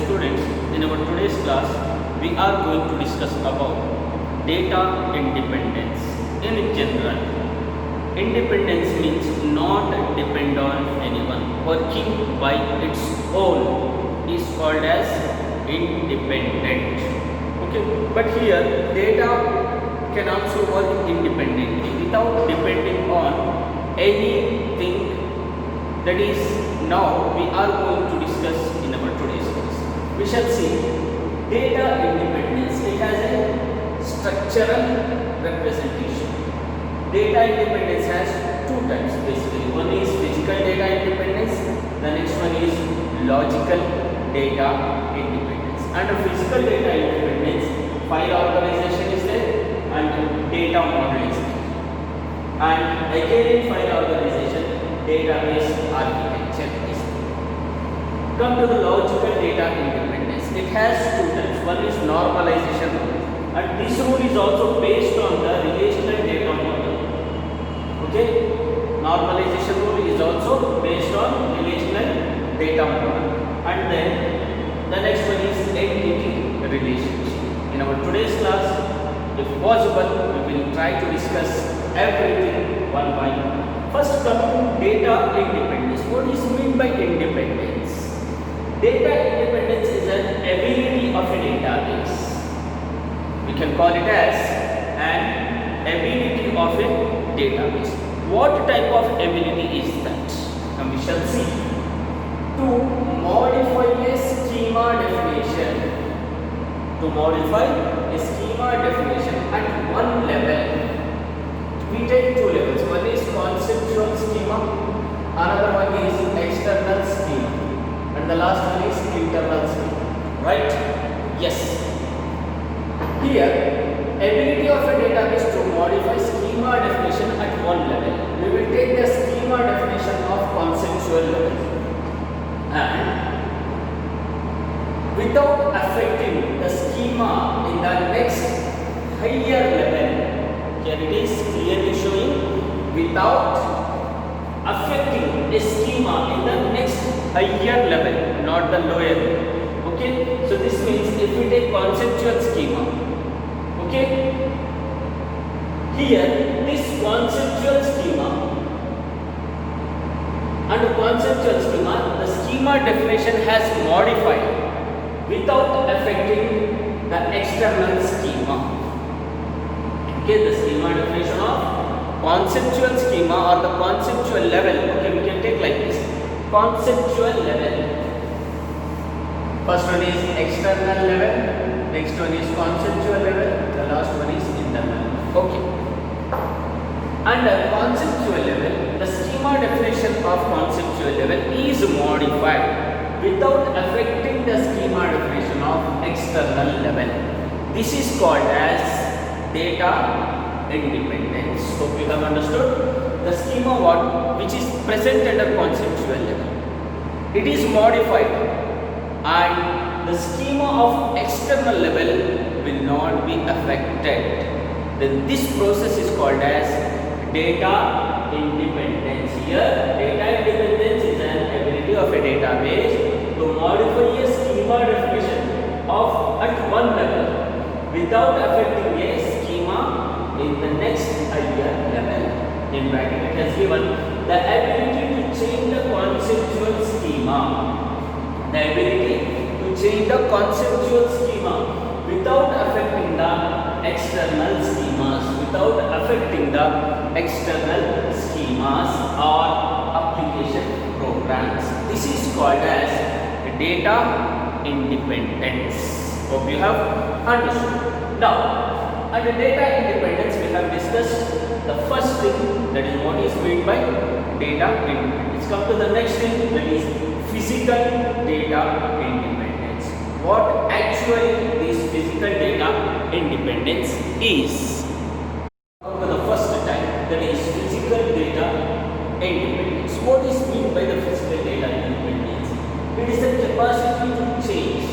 students, in our today's class, we are going to discuss about data independence. In general, independence means not depend on anyone. Working by its own is called as independent. Okay, but here data can also work independently without depending on anything. That is, now we are going to discuss in our today's class. We shall see data independence. It has a structural representation. Data independence has two types basically. One is physical data independence, the next one is logical data independence. Under physical data independence, file organization is there and data model is there. And again in file organization, database architecture is there. Come to the logical data independence. It has two types. One is normalization rule, and this rule is also based on the relational data model. Okay, normalization rule is also based on relational data model. And then the next one is entity relationship. In our today's class, if possible, we will try to discuss everything one by one. First, come to data independence. What is meant by independence? Data independence is an ability of a database. We can call it as an ability of a database. What type of ability is that? And we shall see. To modify a schema definition. To modify a schema definition at one level. We take two levels. One is conceptual schema, another one is external schema, and the last one is internal schema. Right? Yes. Here, ability of a database to modify schema definition at one level. We will take the schema definition of conceptual level, and without affecting the schema in the next higher level. Here it is clearly showing without affecting a schema in the next higher level, not the lower level. Okay, so this means if we take conceptual schema, okay, here this conceptual schema, under conceptual schema, the schema definition has modified without affecting the external schema. Okay, the schema definition of conceptual schema or the conceptual level. Okay, we can take like this. Conceptual level. First one is external level. Next one is conceptual level. The last one is internal. Okay. Under conceptual level, the schema definition of conceptual level is modified without affecting the schema definition of external level. This is called as data independence. So we have understood the schema which is present at a conceptual level. It is modified and the schema of external level will not be affected. Then this process is called as data independence. Here data independence is an ability of a database to modify a schema definition of at one level without affecting a in the next higher level. In bracket it has given the ability to change the conceptual schema. The ability to change the conceptual schema without affecting the external schemas. Without affecting the external schemas or application programs. This is called as data independence. Hope you have understood. Now, under data independence, we have discussed the first thing, that is what is meant by data independence. Come to the next thing, that is physical data independence. What actually this physical data independence is? Come to the first type, that is physical data independence. What is meant by the physical data independence? It is the capacity to change,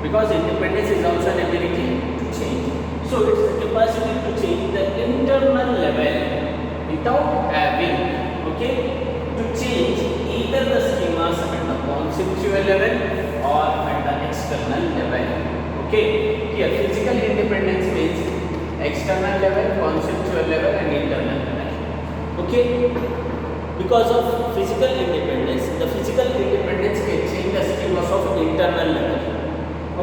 because independence is also an ability to change. So it is the capacity to change the internal level without having, okay, to change either the schemas at the conceptual level or at the Okay, here physical independence means external level, conceptual level and internal level. Okay, because of physical independence, the physical independence can change the schemas of internal level.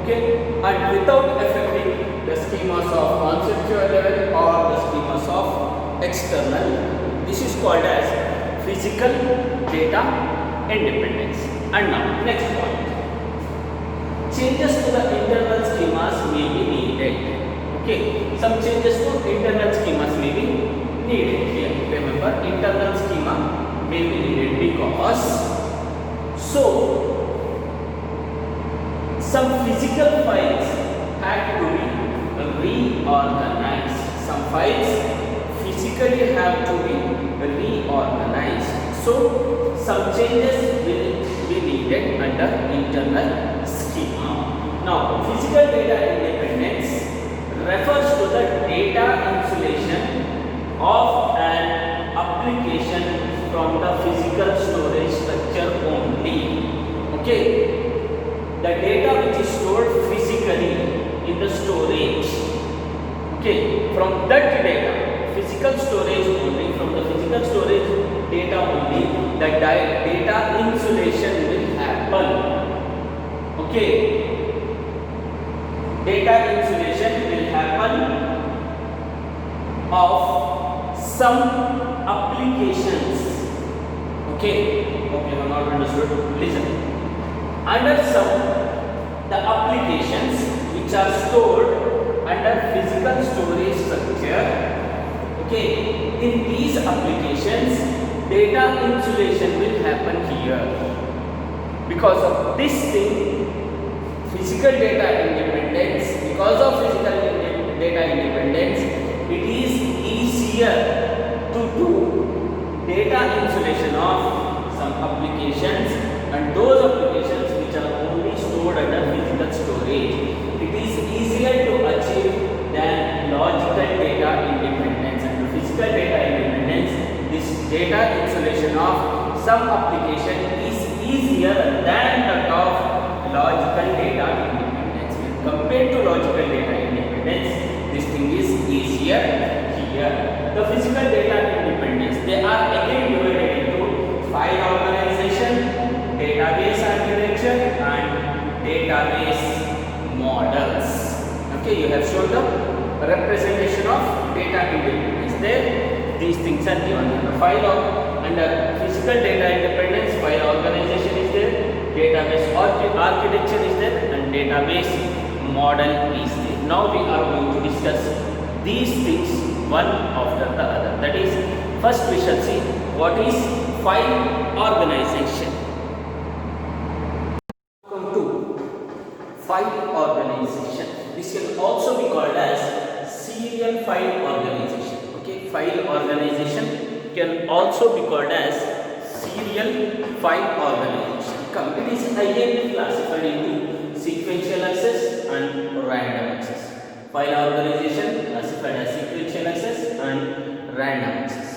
Okay, and without affecting the schemas of conceptual level or the schemas of external level. This is called as physical data independence. And now next point, changes to the internal schemas may be needed. Okay, some changes to internal schemas may be needed here. Remember, internal schema may be needed because some physical files had to be reorganized. Some files physically have to be reorganized. So some changes will be needed under internal schema. Now, physical data independence refers to the data insulation of an application from the physical storage structure only. Okay, the data which is stored physically in the storage. Okay, from that data, physical storage only, from the physical storage data only, the data insulation will happen. Okay, data insulation will happen of some applications. Okay, hope you have not understood. Listen, under some the applications which are stored under physical storage structure. Okay, in these applications data insulation will happen here. Because of this thing, physical data independence, because of physical data independence, it is easier to do data insulation of some applications, and those applications which are only stored under physical storage, it is easier to achieve than logical data independence. And physical data independence, this data insulation of some application is easier than that of logical data independence. When compared to logical data independence, this thing is easier here. The physical data independence, they are again divided into file organization, database architecture and database models. Okay, you have shown the representation of data independence there. These things are given under under physical data independence. File organization is there, database architecture is there, and database model is there. Now we are going to discuss these things one after the other. That is, first we shall see what is file organization. Come to file organization. This can also be called as serial file organization. Okay, file organization can also be called as serial file organization. It is again classified into sequential access and random access. File organization classified as sequential access and random access.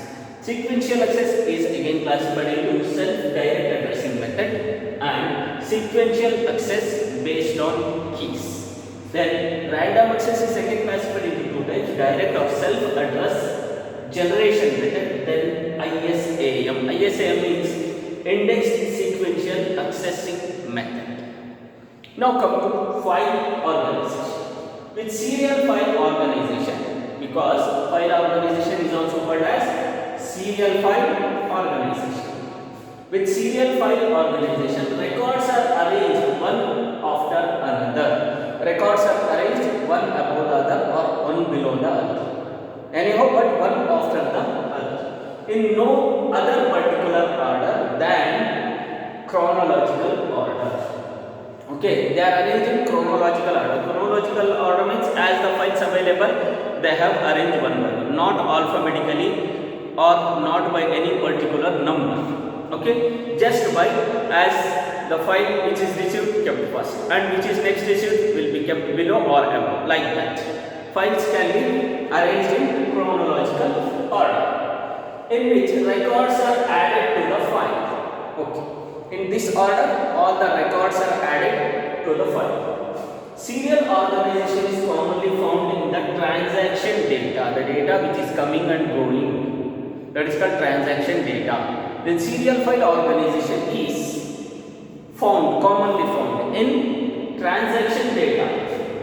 Sequential access is again classified into self-direct addressing method and sequential access based on keys. Then random access is again classified into two types: direct or self-address generation method, then ISAM. ISAM means indexed sequential accessing method. Now come to file organization. With serial file organization, because file organization is also called as serial file organization. With serial file organization, records are arranged one after another. Records are arranged one above the other or one below the other. Anyhow, but one after the other. In no other particular order than chronological order. Okay, they are arranged in chronological order. Chronological order means as the files available, they have arranged one by one, not alphabetically or not by any particular number. Okay, just by as the file which is received kept first and which is next received will be kept below or above, like that. Files can be arranged in chronological order, in which records are added to the file. Okay, in this order all the records are added to the file. Serial organization is commonly found in the transaction data, the data which is coming and going. That is called transaction data. Then serial file organization is commonly found in transaction data,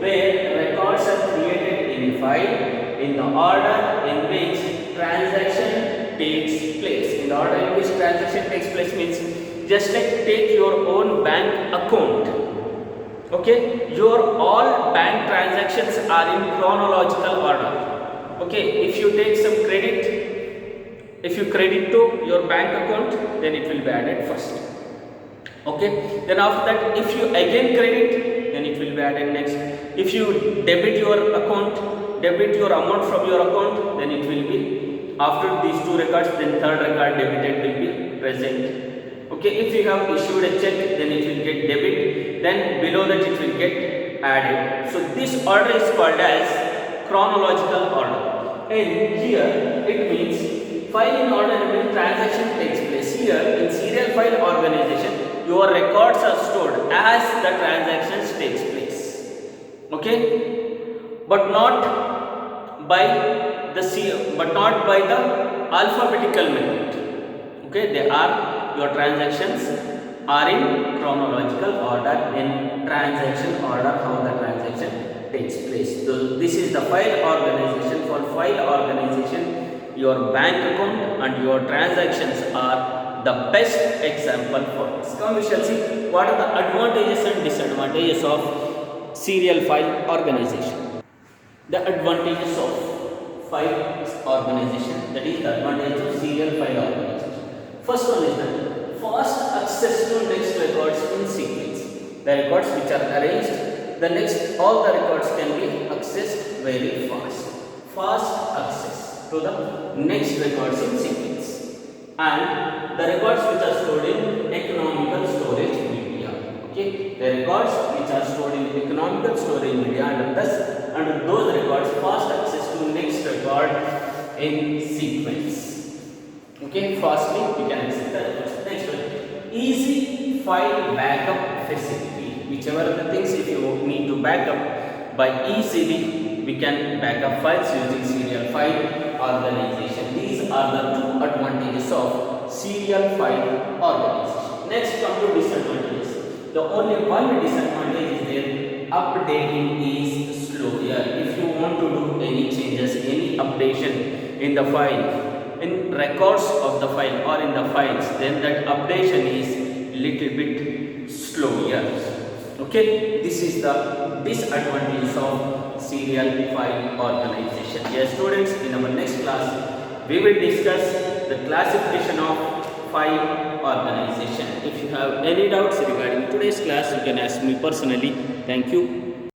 where records are created in a file in the order in which transaction takes place. In the order in which transaction takes place means, just like take your own bank account. Okay, your all bank transactions are in chronological order. Okay, if you take some credit, if you credit to your bank account, then it will be added first. Okay, then after that, if you again credit, then it will be added next. If you debit your account, debit your amount from your account, then it will be after these two records, then third record debited will be present. Okay, if you have issued a check, then it will get debit, then below that it will get added. So this order is called as chronological order. And here it means file in order in which transaction takes place. Here in serial file organization, your records are stored as the transactions takes place. Okay, but not by the alphabetical method. Okay, your transactions are in chronological order, in transaction order, how the transaction takes place. So this is the file organization. For file organization, your bank account and your transactions are the best example for this. Come, we shall see what are the advantages and disadvantages of serial file organization. The advantages of file organization, that is the advantage of serial file organization. First one is that fast access to next records in sequence. The records which are arranged, all the records can be accessed very fast. Fast access to the next records in sequence. And the records which are stored in economical storage media. Okay, the records which are stored in economical storage media, and thus under those records fast access to next record in sequence. Okay, fastly we can access the records. Next one, easy file backup facility. Whichever the things, if you need to backup by easily, we can backup files using serial file organization. These are the two advantages of serial file organization. Next, come to disadvantages. The only one disadvantage is there, updating is slow. If you want to do any changes, any updation in the file, in records of the file or in the files, then that updation is little bit slow here. Okay, this is the disadvantage of serial file organization. Dear students, in our next class we will discuss the classification of file organization. If you have any doubts regarding today's class, you can ask me personally. Thank you.